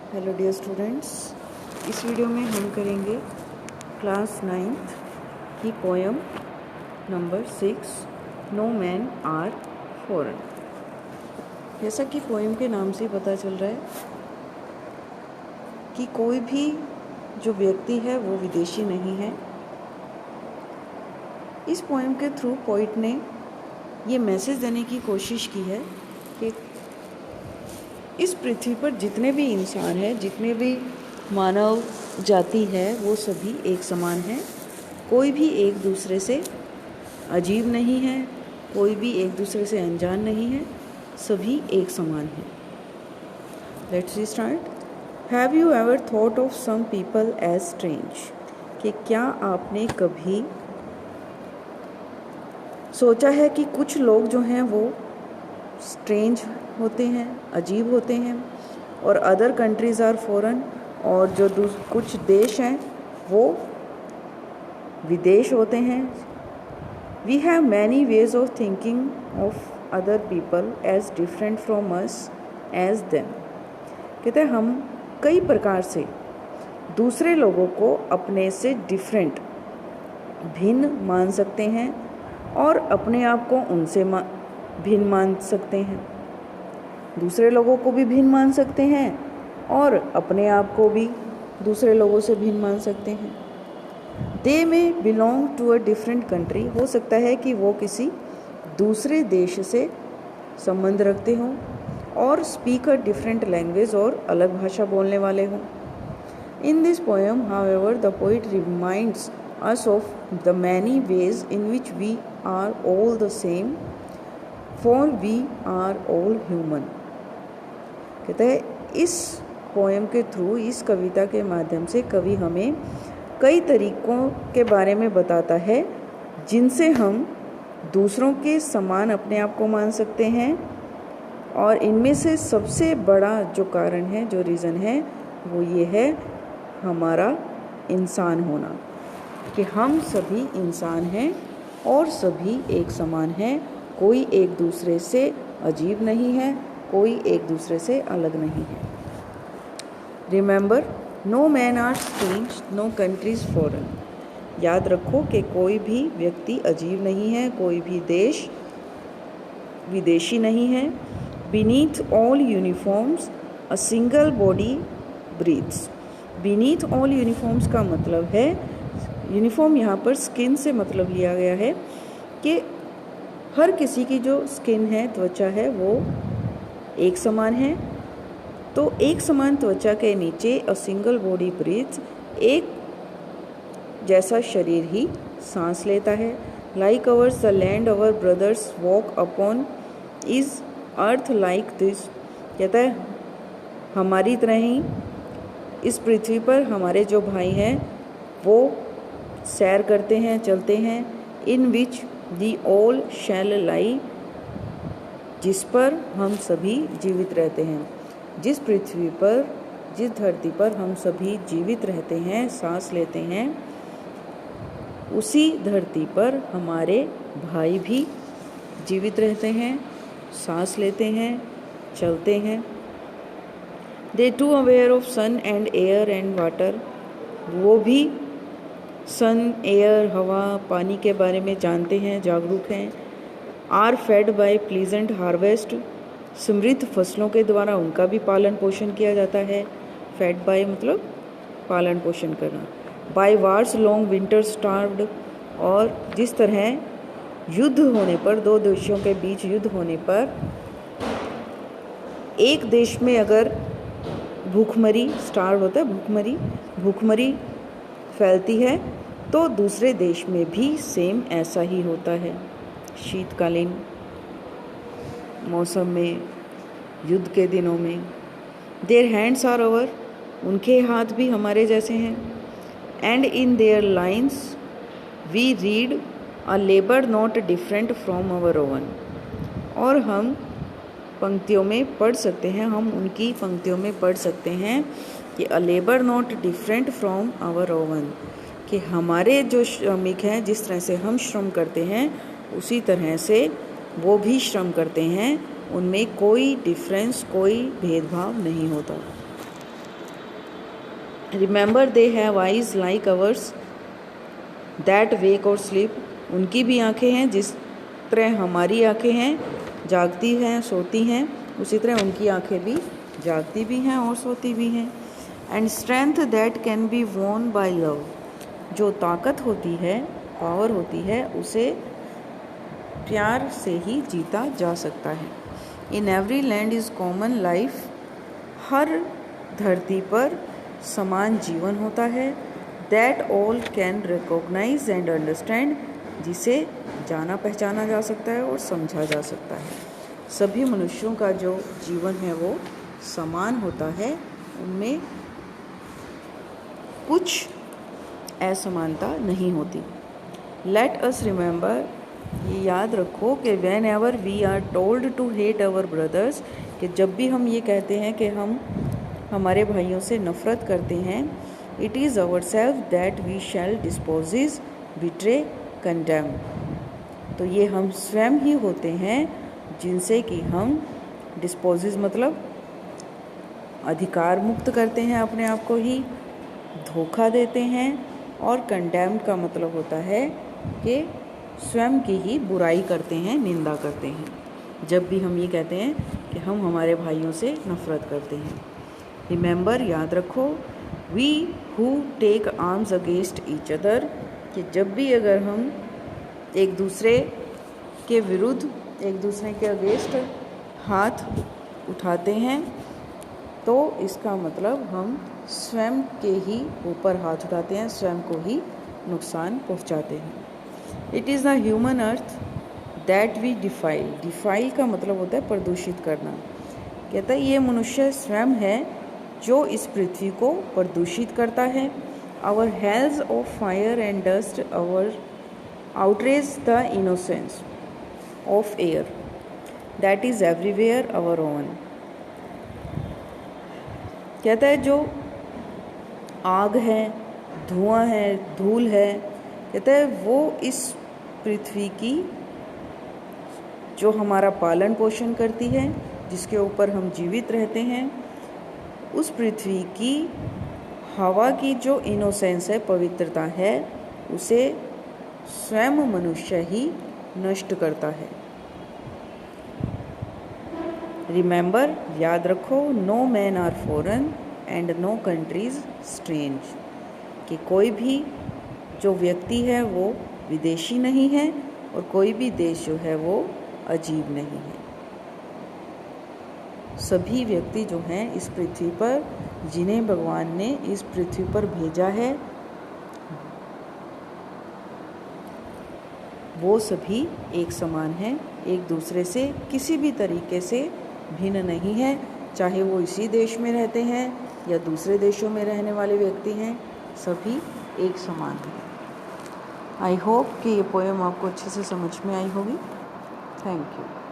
Hello dear students, इस video में हम करेंगे क्लास 9th की poem number 6 no man are foreign. जैसा कि पोएम के नाम से पता चल रहा है कि कोई भी जो व्यक्ति है वो विदेशी नहीं है। इस पोएम के थ्रू पोइट ने ये मैसेज देने की कोशिश की है कि इस पृथ्वी पर जितने भी इंसान हैं, जितने भी मानव जाति है, वो सभी एक समान हैं। कोई भी एक दूसरे से अजीब नहीं है, कोई भी एक दूसरे से अनजान नहीं है, सभी एक समान हैं। Let's start. Have you ever thought of some people as strange? कि क्या आपने कभी सोचा है कि कुछ लोग जो हैं वो स्ट्रेंज होते हैं, अजीब होते हैं, और अदर कंट्रीज़ आर फॉरेन, और जो कुछ देश हैं वो विदेश होते हैं। We have many ways of thinking of other people as different from us as them. कहते हैं हम कई प्रकार से दूसरे लोगों को अपने से डिफरेंट, भिन्न मान सकते हैं और अपने आप को उनसे भिन्न मान सकते हैं। दूसरे लोगों को भी भिन्न मान सकते हैं और अपने आप को भी दूसरे लोगों से भिन्न मान सकते हैं। They may belong to a different country, हो सकता है कि वो किसी दूसरे देश से संबंध रखते हों, और स्पीक अ डिफरेंट लैंग्वेज, और अलग भाषा बोलने वाले हों। In this poem however the poet reminds us of the many ways in which we are all the same, for we are all human। कहते हैं इस पोएम के थ्रू, इस कविता के माध्यम से कवि हमें कई तरीकों के बारे में बताता है जिनसे हम दूसरों के समान अपने आप को मान सकते हैं, और इनमें से सबसे बड़ा जो कारण है, जो रीज़न है, वो ये है हमारा इंसान होना, कि हम सभी इंसान हैं और सभी एक समान हैं। कोई एक दूसरे से अजीब नहीं है, कोई एक दूसरे से अलग नहीं है। Remember, no man are strange, no countries foreign. याद रखो कि कोई भी व्यक्ति अजीब नहीं है, कोई भी देश विदेशी नहीं है। Beneath all uniforms a single body breathes. Beneath all uniforms का मतलब है, यूनिफॉर्म यहाँ पर स्किन से मतलब लिया गया है कि हर किसी की जो स्किन है, त्वचा है, वो एक समान है। तो एक समान त्वचा के नीचे अ सिंगल बॉडी ब्रीथ्स, एक जैसा शरीर ही सांस लेता है। Like ours the land our brothers walk upon is earth like this. कहता है हमारी तरह ही इस पृथ्वी पर हमारे जो भाई हैं वो सैर करते हैं, चलते हैं। इन विच दी ऑल शैल लाई, जिस पर हम सभी जीवित रहते हैं। जिस पृथ्वी पर, जिस धरती पर हम सभी जीवित रहते हैं, सांस लेते हैं, उसी धरती पर हमारे भाई भी जीवित रहते हैं, सांस लेते हैं, चलते हैं। They too aware of sun and air and water. वो भी सन, एयर, हवा, पानी के बारे में जानते हैं, जागरूक हैं। Are fed by pleasant harvest. समृद्ध फसलों के द्वारा उनका भी पालन पोषण किया जाता है। फेड बाय मतलब पालन पोषण करना। By wars long winter starved. और जिस तरह युद्ध होने पर, दो देशों के बीच युद्ध होने पर, एक देश में अगर भूखमरी, स्टार्व होता है भूखमरी फैलती है, तो दूसरे देश में भी सेम ऐसा ही होता है। शीतकालीन मौसम में, युद्ध के दिनों में। देयर हैंड्स आर अवर, उनके हाथ भी हमारे जैसे हैं। And in their lines we read a labour not different from our own. और हम पंक्तियों में पढ़ सकते हैं, हम उनकी पंक्तियों में पढ़ सकते हैं कि a labour not different from our own, कि हमारे जो श्रमिक हैं, जिस तरह से हम श्रम करते हैं उसी तरह से वो भी श्रम करते हैं, उनमें कोई डिफरेंस, कोई भेदभाव नहीं होता। Remember they have eyes like ours that wake और स्लीप। उनकी भी आँखें हैं जिस तरह हमारी आँखें हैं, जागती हैं सोती हैं, उसी तरह उनकी आँखें भी जागती भी हैं और सोती भी हैं। And strength that can be won by love. जो ताकत होती है, पावर होती है, उसे प्यार से ही जीता जा सकता है। In every land is common life. हर धरती पर समान जीवन होता है। That all can recognize and understand. जिसे जाना पहचाना जा सकता है और समझा जा सकता है। सभी मनुष्यों का जो जीवन है वो समान होता है, उनमें कुछ असमानता नहीं होती। लेट अस रिमेंबर, ये याद रखो कि whenever we are told to hate our brothers, कि जब भी हम ये कहते हैं कि हम हमारे भाइयों से नफ़रत करते हैं, it is our self that we shall dispossess betray condemn. तो ये हम स्वयं ही होते हैं जिनसे कि हम डिस्पोजेज मतलब अधिकार मुक्त करते हैं अपने आप को ही, धोखा देते हैं, और कंडेम्ड का मतलब होता है कि स्वयं की ही बुराई करते हैं, निंदा करते हैं जब भी हम ये कहते हैं कि हम हमारे भाइयों से नफ़रत करते हैं। रिमेंबर, याद रखो, we who take arms against each other, कि जब भी अगर हम एक दूसरे के विरुद्ध, एक दूसरे के अगेंस्ट हाथ उठाते हैं, तो इसका मतलब हम स्वयं के ही ऊपर हाथ उठाते हैं, स्वयं को ही नुकसान पहुंचाते हैं। It is the human earth that we defile. Defile का मतलब होता है प्रदूषित करना। कहता है ये मनुष्य स्वयं है जो इस पृथ्वी को प्रदूषित करता है। Our hells of fire and dust our outrage the innocence of air that is everywhere our own. कहता है जो आग है, धुआं है, धूल है, कहता है वो इस पृथ्वी की जो हमारा पालन पोषण करती है, जिसके ऊपर हम जीवित रहते हैं, उस पृथ्वी की हवा की जो इनोसेंस है, पवित्रता है, उसे स्वयं मनुष्य ही नष्ट करता है। रिमेंबर, याद रखो, no man are foreign and no countries strange, कि कोई भी जो व्यक्ति है वो विदेशी नहीं है और कोई भी देश जो है वो अजीब नहीं है। सभी व्यक्ति जो हैं इस पृथ्वी पर, जिन्हें भगवान ने इस पृथ्वी पर भेजा है, वो सभी एक समान हैं, एक दूसरे से किसी भी तरीके से भिन्न नहीं है, चाहे वो इसी देश में रहते हैं या दूसरे देशों में रहने वाले व्यक्ति हैं, सभी एक समान हैं। आई होप कि ये पोएम आपको अच्छे से समझ में आई होगी। Thank you.